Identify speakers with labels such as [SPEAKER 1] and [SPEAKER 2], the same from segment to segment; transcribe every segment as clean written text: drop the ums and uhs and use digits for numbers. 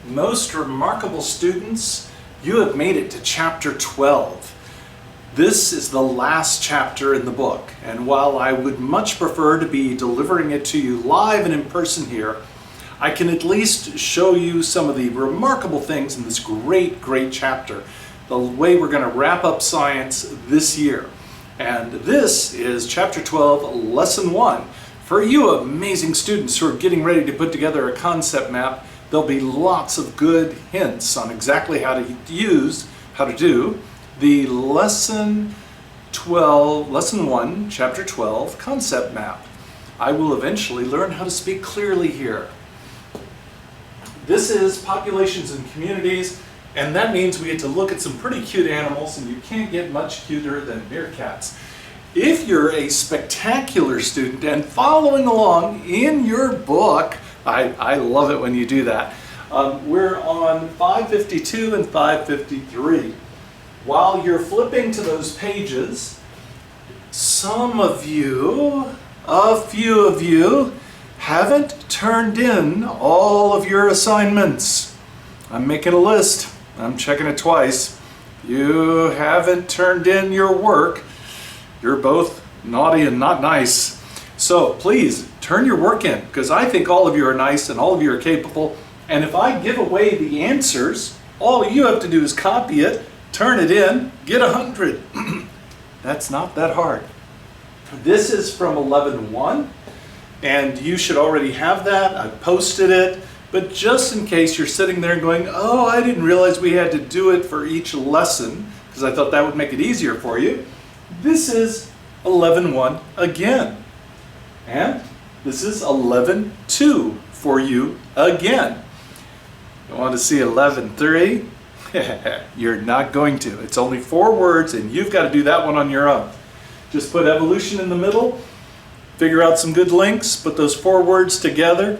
[SPEAKER 1] Most remarkable students, you have made it to chapter 12. This is the last chapter in the book, and while I would much prefer to be delivering it to you live and in person here, I can at least show you some of the remarkable things in this great chapter, the way we're going to wrap up science this year. And this is chapter 12, lesson 1. For you amazing students who are getting ready to put together a concept map, there'll be lots of good hints on exactly how to do the lesson 1, chapter 12 concept map. I will eventually learn how to speak clearly here. This is populations and communities, and that means we get to look at some pretty cute animals, and you can't get much cuter than meerkats. If you're a spectacular student and following along in your book, I love it when you do that. We're on 552 and 553. While you're flipping to those pages, a few of you, haven't turned in all of your assignments. I'm making a list. I'm checking it twice. You haven't turned in your work. You're both naughty and not nice. So please turn your work in, because I think all of you are nice and all of you are capable. And if I give away the answers, all you have to do is copy it, turn it in, get 100. That's not that hard. This is from 11.1, and you should already have that. I posted it, but just in case you're sitting there going, oh, I didn't realize we had to do it for each lesson, because I thought that would make it easier for you. This is 11.1 again. And this is 11.2 for you again. You want to see 11.3? You're not going to. It's only 4 words, and you've got to do that one on your own. Just put evolution in the middle, figure out some good links, put those 4 words together.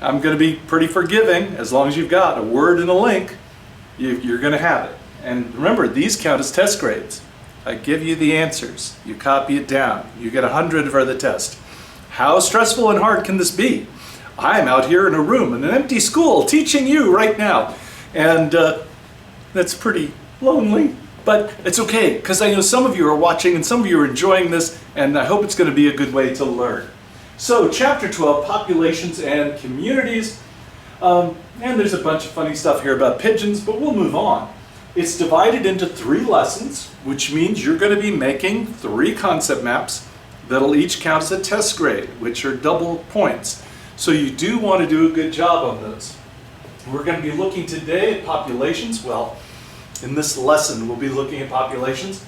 [SPEAKER 1] I'm going to be pretty forgiving. As long as you've got a word and a link, you're going to have it. And remember, these count as test grades. I give you the answers. You copy it down. You get 100 for the test. How stressful and hard can this be? I'm out here in a room in an empty school teaching you right now. And that's pretty lonely, but it's okay, because I know some of you are watching and some of you are enjoying this, and I hope it's going to be a good way to learn. So chapter 12, populations and communities. And there's a bunch of funny stuff here about pigeons, but we'll move on. It's divided into 3 lessons, which means you're going to be making 3 concept maps that'll each count as a test grade, which are double points. So you do want to do a good job on those. We're going to be looking today at populations. Well, in this lesson, we'll be looking at populations.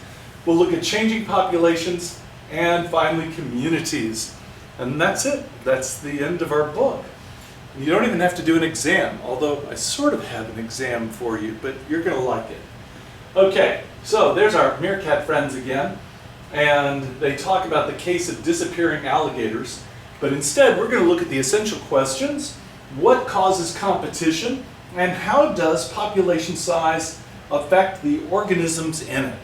[SPEAKER 1] We'll look at changing populations, and finally communities. And that's it. That's the end of our book. You don't even have to do an exam, although I sort of have an exam for you, but you're going to like it. Okay, so there's our meerkat friends again, and they talk about the case of disappearing alligators, but instead we're going to look at the essential questions: what causes competition, and how does population size affect the organisms in it?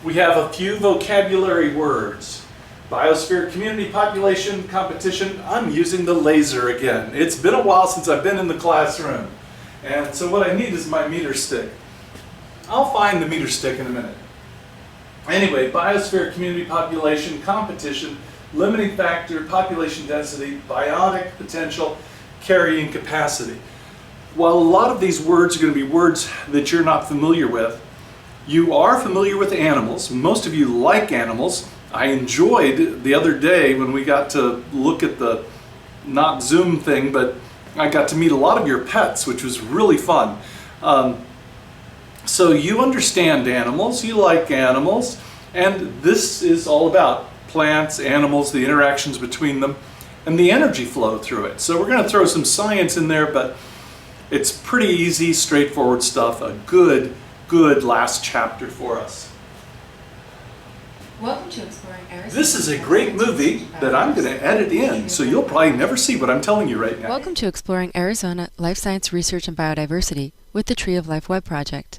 [SPEAKER 1] We have a few vocabulary words. Biosphere, community, population, competition. I'm using the laser again. It's been a while since I've been in the classroom. And so what I need is my meter stick. I'll find the meter stick in a minute. Anyway, biosphere, community, population, competition, limiting factor, population density, biotic potential, carrying capacity. While a lot of these words are going to be words that you're not familiar with, you are familiar with animals. Most of you like animals. I enjoyed the other day when we got to look at the, not Zoom thing, but I got to meet a lot of your pets, which was really fun. So you understand animals, you like animals, and this is all about plants, animals, the interactions between them, and the energy flow through it. So we're going to throw some science in there, but it's pretty easy, straightforward stuff. A good last chapter for us.
[SPEAKER 2] Welcome to Exploring Arizona.
[SPEAKER 1] This is a great movie that I'm going to edit in, so you'll probably never see what I'm telling you right now.
[SPEAKER 2] Welcome to Exploring Arizona Life Science Research and Biodiversity with the Tree of Life web project.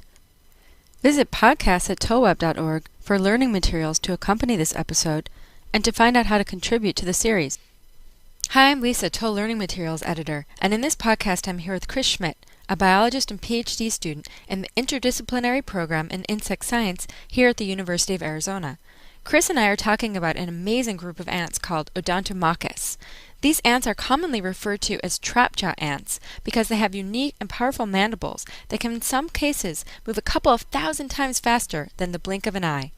[SPEAKER 2] Visit podcasts@toweb.org for learning materials to accompany this episode and to find out how to contribute to the series. Hi, I'm Lisa, Toll Learning Materials Editor, and in this podcast I'm here with Chris Schmidt, a biologist and PhD student in the interdisciplinary program in insect science here at the University of Arizona. Chris and I are talking about an amazing group of ants called Odontomachus. These ants are commonly referred to as trapjaw ants because they have unique and powerful mandibles that can in some cases move a couple of thousand times faster than the blink of an eye.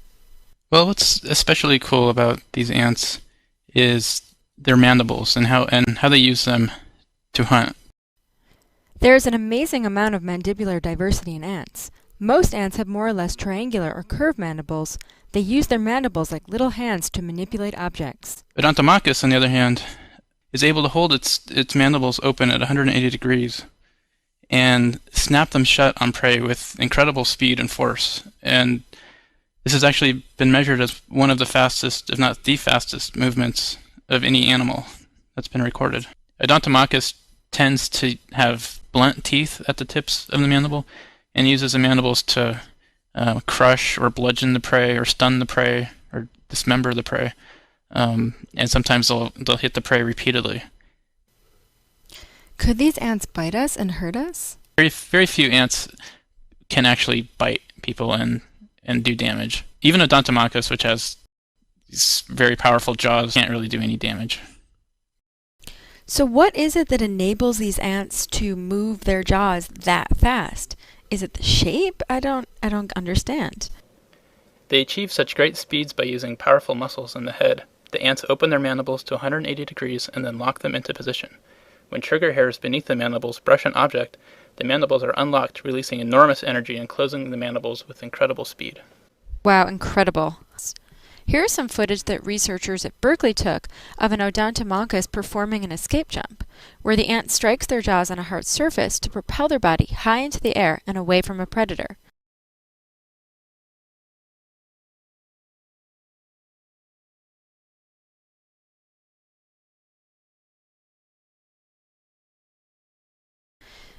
[SPEAKER 3] Well, what's especially cool about these ants is their mandibles and how they use them to hunt.
[SPEAKER 2] There is an amazing amount of mandibular diversity in ants. Most ants have more or less triangular or curved mandibles. They use their mandibles like little hands to manipulate objects.
[SPEAKER 3] Odontomachus, on the other hand, is able to hold its mandibles open at 180 degrees and snap them shut on prey with incredible speed and force. And this has actually been measured as one of the fastest, if not the fastest, movements of any animal that's been recorded. Odontomachus tends to have blunt teeth at the tips of the mandible and uses the mandibles to crush or bludgeon the prey or stun the prey or dismember the prey. And sometimes they'll hit the prey repeatedly.
[SPEAKER 2] Could these ants bite us and hurt us?
[SPEAKER 3] Very few ants can actually bite people and do damage. Even Odontomachus, which has these very powerful jaws, can't really do any damage.
[SPEAKER 2] So what is it that enables these ants to move their jaws that fast? Is it the shape? I don't understand.
[SPEAKER 3] They achieve such great speeds by using powerful muscles in the head. The ants open their mandibles to 180 degrees and then lock them into position. When trigger hairs beneath the mandibles brush an object, the mandibles are unlocked, releasing enormous energy and closing the mandibles with incredible speed.
[SPEAKER 2] Wow, incredible. Here is some footage that researchers at Berkeley took of an Odontomachus performing an escape jump, where the ant strikes their jaws on a hard surface to propel their body high into the air and away from a predator.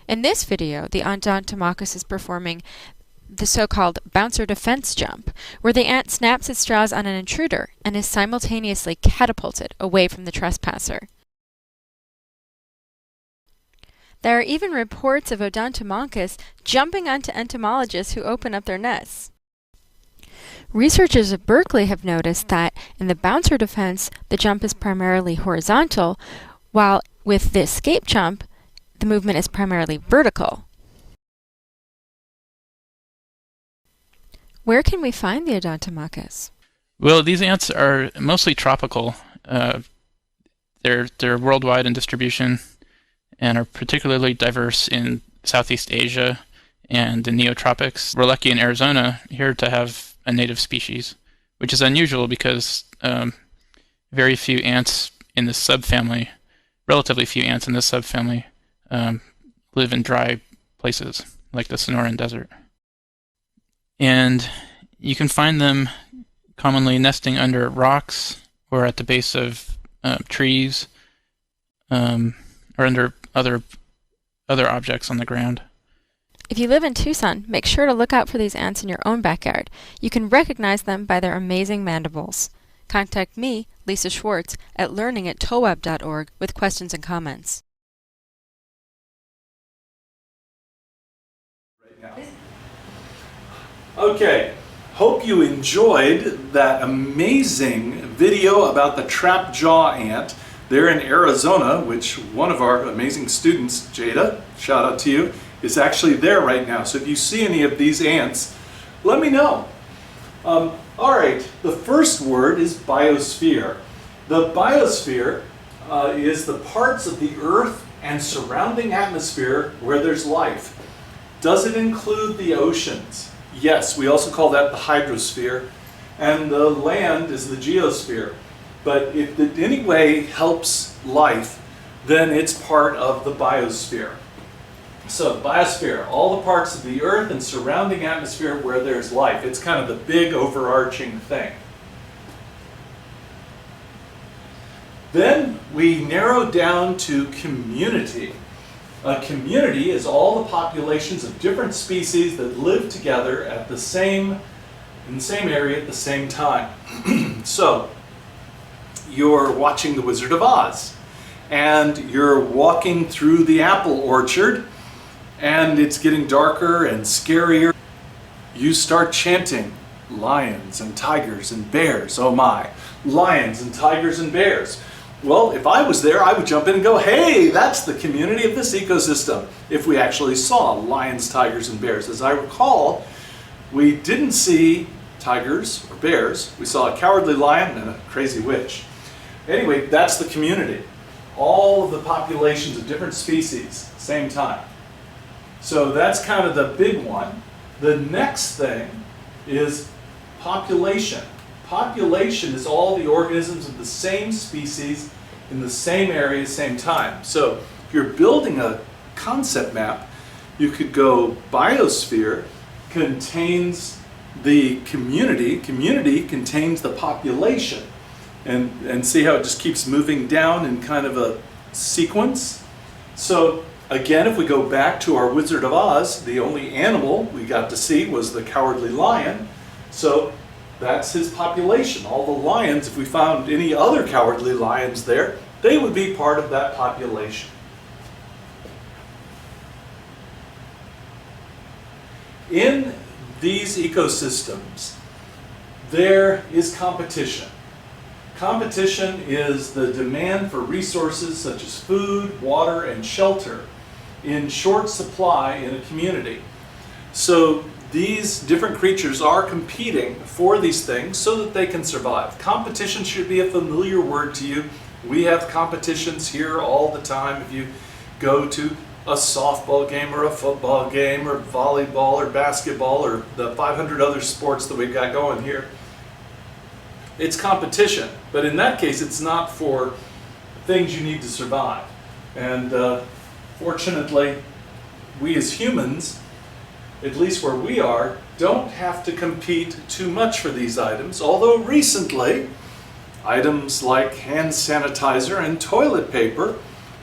[SPEAKER 2] In this video, the Odontomachus is performing the so-called bouncer defense jump, where the ant snaps its jaws on an intruder and is simultaneously catapulted away from the trespasser. There are even reports of Odontomachus jumping onto entomologists who open up their nests. Researchers at Berkeley have noticed that in the bouncer defense, the jump is primarily horizontal, while with the escape jump, the movement is primarily vertical. Where can we find the Odontomachus?
[SPEAKER 3] Well, these ants are mostly tropical. They're worldwide in distribution and are particularly diverse in Southeast Asia and the neotropics. We're lucky in Arizona here to have a native species, which is unusual because very few ants in this subfamily, relatively few ants in this subfamily, live in dry places like the Sonoran Desert. And you can find them commonly nesting under rocks or at the base of trees or under other objects on the ground.
[SPEAKER 2] If you live in Tucson, make sure to look out for these ants in your own backyard. You can recognize them by their amazing mandibles. Contact me, Lisa Schwartz, at learning@toweb.org with questions and comments.
[SPEAKER 1] Okay, hope you enjoyed that amazing video about the trapjaw ant. They're in Arizona, which one of our amazing students, Jada, shout out to you, is actually there right now. So if you see any of these ants, let me know. All right, the first word is biosphere. The biosphere is the parts of the Earth and surrounding atmosphere where there's life. Does it include the oceans? Yes, we also call that the hydrosphere. And the land is the geosphere. But if it in any way helps life, then it's part of the biosphere. So biosphere, all the parts of the Earth and surrounding atmosphere where there's life. It's kind of the big overarching thing. Then we narrow down to community. A community is all the populations of different species that live together in the same area at the same time. So, you're watching The Wizard of Oz, and you're walking through the apple orchard and it's getting darker and scarier. You start chanting, lions and tigers and bears, oh my, lions and tigers and bears. Well, if I was there, I would jump in and go, hey, that's the community of this ecosystem, if we actually saw lions, tigers, and bears. As I recall, we didn't see tigers or bears. We saw a cowardly lion and a crazy witch. Anyway, that's the community. All of the populations of different species, same time. So that's kind of the big one. The next thing is population. Population is all the organisms of the same species in the same area, same time. So if you're building a concept map, you could go biosphere contains the community, community contains the population, and see how it just keeps moving down in kind of a sequence. So again, if we go back to our Wizard of Oz, the only animal we got to see was the cowardly lion. So that's his population. All the lions, if we found any other cowardly lions there, they would be part of that population. In these ecosystems, there is competition. Competition is the demand for resources such as food, water, and shelter in short supply in a community. So these different creatures are competing for these things so that they can survive. Competition should be a familiar word to you. We have competitions here all the time. If you go to a softball game or a football game or volleyball or basketball or the 500 other sports that we've got going here, it's competition. But in that case, it's not for things you need to survive. And fortunately, we as humans, at least where we are, don't have to compete too much for these items, although recently, items like hand sanitizer and toilet paper,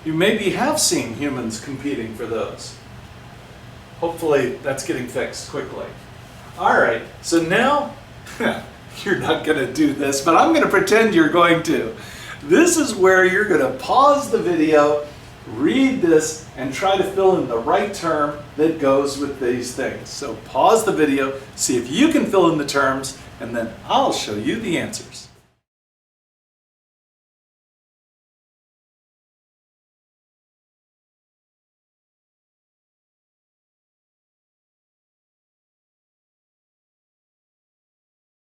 [SPEAKER 1] you maybe have seen humans competing for those. Hopefully that's getting fixed quickly. Alright, so now, you're not going to do this, but I'm going to pretend you're going to. This is where you're going to pause the video, read this, and try to fill in the right term that goes with these things. So pause the video, see if you can fill in the terms, and then I'll show you the answers.